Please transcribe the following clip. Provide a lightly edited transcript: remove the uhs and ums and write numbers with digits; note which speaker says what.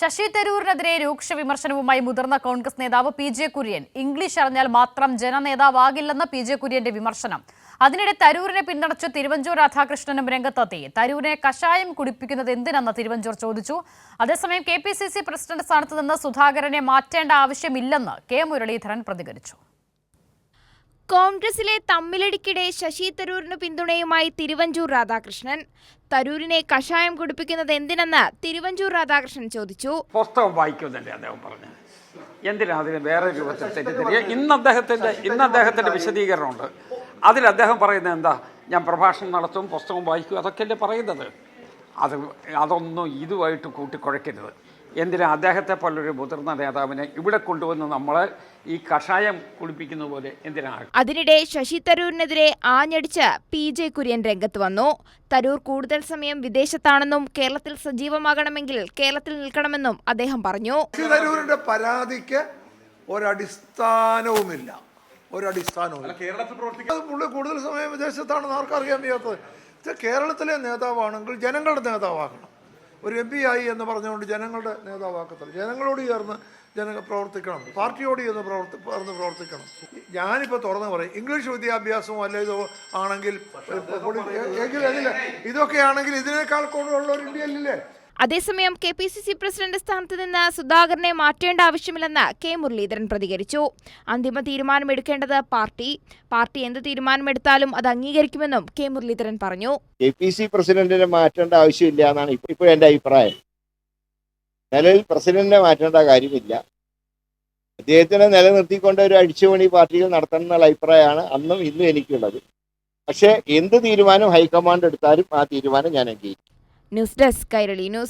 Speaker 1: ശശി തരൂരിനെതിരെ രൂക്ഷ വിമർശനവുമായി മുതിർന്ന കോൺഗ്രസ് നേതാവ് പി.ജെ. കുര്യൻ. ഇംഗ്ലീഷ് അറിഞ്ഞാൽ മാത്രം ജനനേതാവാകില്ലെന്ന് പി.ജെ. കുര്യന്റെ വിമർശനം. അതിനിടെ തരൂരിനെ പിന്തുണച്ച് തിരുവഞ്ചൂർ രാധാകൃഷ്ണനും രംഗത്തെത്തി. തരൂരിനെ കഷായം കുടിപ്പിക്കുന്നത് എന്തിനെന്ന് തിരുവഞ്ചൂർ ചോദിച്ചു. അതേസമയം കെ.പി.സി.സി പ്രസിഡന്റ് സ്ഥാനത്ത് നിന്ന് സുധാകരനെ മാറ്റേണ്ട ആവശ്യമില്ലെന്ന് കെ. മുരളീധരൻ പ്രതികരിച്ചു.
Speaker 2: കോൺഗ്രസിലെ തമ്മിലടിക്കിടെ ശശി തരൂരിന് പിന്തുണയുമായി തിരുവഞ്ചൂർ രാധാകൃഷ്ണൻ. തരൂരിനെ കഷായം കുടിപ്പിക്കുന്നത് എന്തിനെന്ന് തിരുവഞ്ചൂർ രാധാകൃഷ്ണൻ ചോദിച്ചു.
Speaker 3: പുസ്തകം വായിക്കുമെന്നല്ലേ അദ്ദേഹം പറഞ്ഞു. എന്തിനാ അതിന് വേറെ രൂപത്തിൽ തെറ്റിദ്ധരിക? ഇന്ന് അദ്ദേഹത്തിന്റെ വിശദീകരണമുണ്ട്. അതിൽ അദ്ദേഹം പറയുന്നത് എന്താ, ഞാൻ പ്രഭാഷണം നടത്തും, പുസ്തകം വായിക്കും, അതൊക്കെയല്ലേ പറയുന്നത്. അതൊന്നും ഇതുമായിട്ട് കൂട്ടിക്കുഴയ്ക്കരുത്. എന്തിനാ അദ്ദേഹത്തെ പോലൊരു മുതിർന്ന നേതാവിനെ ഇവിടെ കൊണ്ടുവന്ന് നമ്മളെ ഈ കഷായം കുടിപ്പിക്കുന്ന പോലെ എന്തിനാണ്?
Speaker 2: അതിനിടെ ശശി തരൂരിനെതിരെ ആഞ്ഞടിച്ച് പി.ജെ. കുര്യൻ രംഗത്ത് വന്നു. തരൂർ കൂടുതൽ സമയം വിദേശത്താണെന്നും കേരളത്തിൽ സജീവമാകണമെങ്കിൽ കേരളത്തിൽ നിൽക്കണമെന്നും അദ്ദേഹം പറഞ്ഞു.
Speaker 4: ശശി തരൂരിന്റെ പരാതിക്ക് ഒരടിസ്ഥാനവുമില്ല. പുള്ളി കൂടുതൽ സമയം വിദേശത്താണെന്ന് ആർക്കറിയാൻ വയ്യാത്തത്. കേരളത്തിലെ നേതാവാണെങ്കിൽ ജനങ്ങളുടെ നേതാവാകണം. ഒരു MP ആയി എന്ന് പറഞ്ഞുകൊണ്ട് ജനങ്ങളുടെ നേതാവാക്കത്തില്ല. ജനങ്ങളോട് ചേർന്ന് പ്രവർത്തിക്കണം, പാർട്ടിയോട് ചേർന്ന് പ്രവർത്തിക്കണം. ഞാനിപ്പോൾ തുറന്നു പറയും, ഇംഗ്ലീഷ് വിദ്യാഭ്യാസമോ അല്ല ഇതോ ആണെങ്കിൽ ഇതൊക്കെ ആണെങ്കിൽ ഇതിനേക്കാൾ കൂടുതലുള്ള ഒരു ഇന്ത്യ അല്ലേ?
Speaker 2: അതേസമയം കെ.പി.സി.സി പ്രസിഡന്റ് സ്ഥാനത്ത് നിന്ന് സുധാകരനെ മാറ്റേണ്ട ആവശ്യമില്ലെന്ന് കെ. മുരളീധരൻ പ്രതികരിച്ചു. അന്തിമ തീരുമാനമെടുക്കേണ്ടത് പാർട്ടി എന്ത് തീരുമാനമെടുത്താലും അത് അംഗീകരിക്കുമെന്നും കെ. മുരളീധരൻ പറഞ്ഞു.
Speaker 5: കെ.പി.സി പ്രസിഡന്റിനെ മാറ്റേണ്ട ആവശ്യമില്ല എന്നാണ് ഇപ്പോൾ എൻ്റെ അഭിപ്രായം. നിലവിൽ പ്രസിഡന്റിനെ മാറ്റേണ്ട കാര്യമില്ല. അദ്ദേഹത്തിനെ നിലനിർത്തിക്കൊണ്ട് ഒരു അഴിച്ചുപണി പാർട്ടിയിൽ നടത്തണം എന്നുള്ള അഭിപ്രായമാണ് അന്നും ഇന്നും എനിക്കുള്ളത്. പക്ഷേ എന്ത് തീരുമാനം ഹൈക്കമാൻഡ് എടുത്താലും ആ തീരുമാനം ഞാൻ അംഗീകരിക്കും.
Speaker 2: News desk Kairali news.